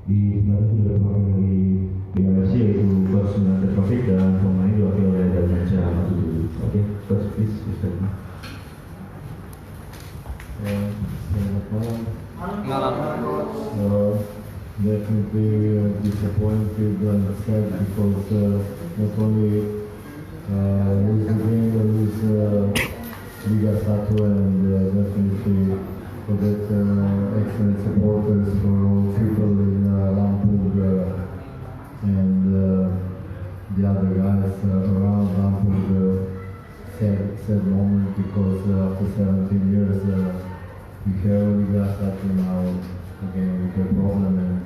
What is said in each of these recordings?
Di sebelah itu sudah perwakilan dari BRC yaitu Coach Nanda Taufik dan pemain diwakili oleh Dalmaja Matudu. Oke, Coach please start. Selamat malam. Malam. Definitely disappointed and sad because not only lose the game, but lose Liga 1 and definitely forget excellent supporters for all people in Lampung and the other guys around Lampung. Sad moment because after 17 years we have Liga 1 now again with a problem and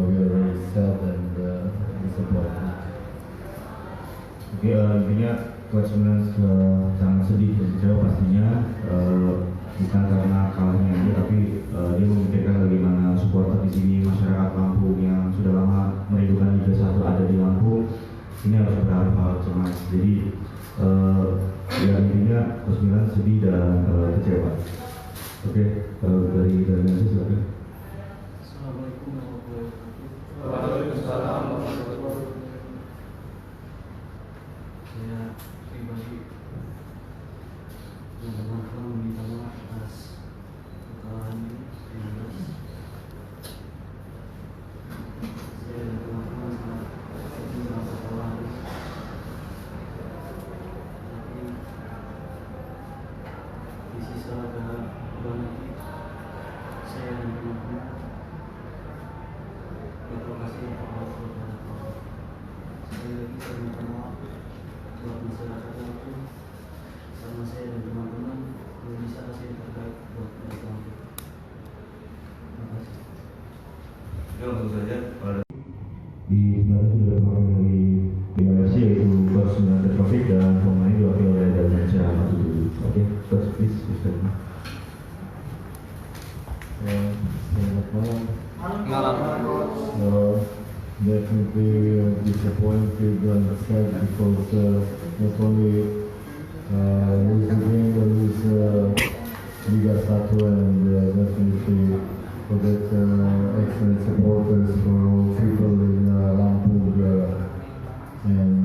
we are very sad and disappointed. Oke, intinya Coach sangat sedih dan kecewa pastinya, bukan karena kalahnya aja, tapi dia memikirkan bagaimana supporter di sini, masyarakat Lampung yang sudah lama merindukan Liga 1 ada di Lampung, ini harus berharap hal cemas. Jadi ya intinya Coach Milan sedih dan kecewa. Oke, dari Nancy silakan. Assalamualaikum warahmatullahi wabarakatuh. Waalaikumsalam warahmatullahi wabarakatuh. Saya pribadi dan teman-teman meminta maaf atas kekalahan ini. Saya dan teman-teman sangat sedih merasa kekalahan. Tapi di sisa kehidupan nanti saya dan teman-teman berterima kasih kepada Allah. Sekali lagi saya minta maaf buat masyarakat Lampung karena saya dan teman-teman belum bisa kasih yang terbaik buat mereka. Terima kasih. Ya, langsung saja pada Di sebelah itu sudah perwakilan dari BRC yaitu Coach Nanda Taufik dan pemain diwakili oleh Dalmaja Matudu. Oke, Coach please start. Selamat malam. Malam. Definitely disappointed and sad because not only lose the game, but lose Liga 1 and definitely forget excellent supporters for all people in Lampung and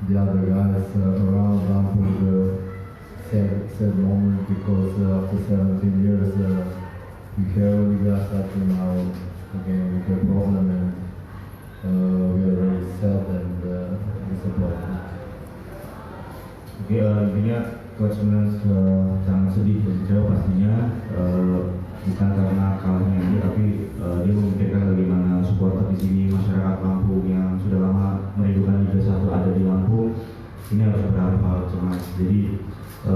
the other guys around Lampung. Sad moment because after 17 years we have Liga 1 now again with a problem and we are very sad and disappointed. Oke, intinya Coach sangat sedih dan kecewa pastinya, bukan karena kalahnya aja, tapi dia memikirkan bagaimana supporter di sini, masyarakat Lampung yang sudah lama merindukan Liga 1 ada di Lampung, ini harus berharap hal cemas. Jadi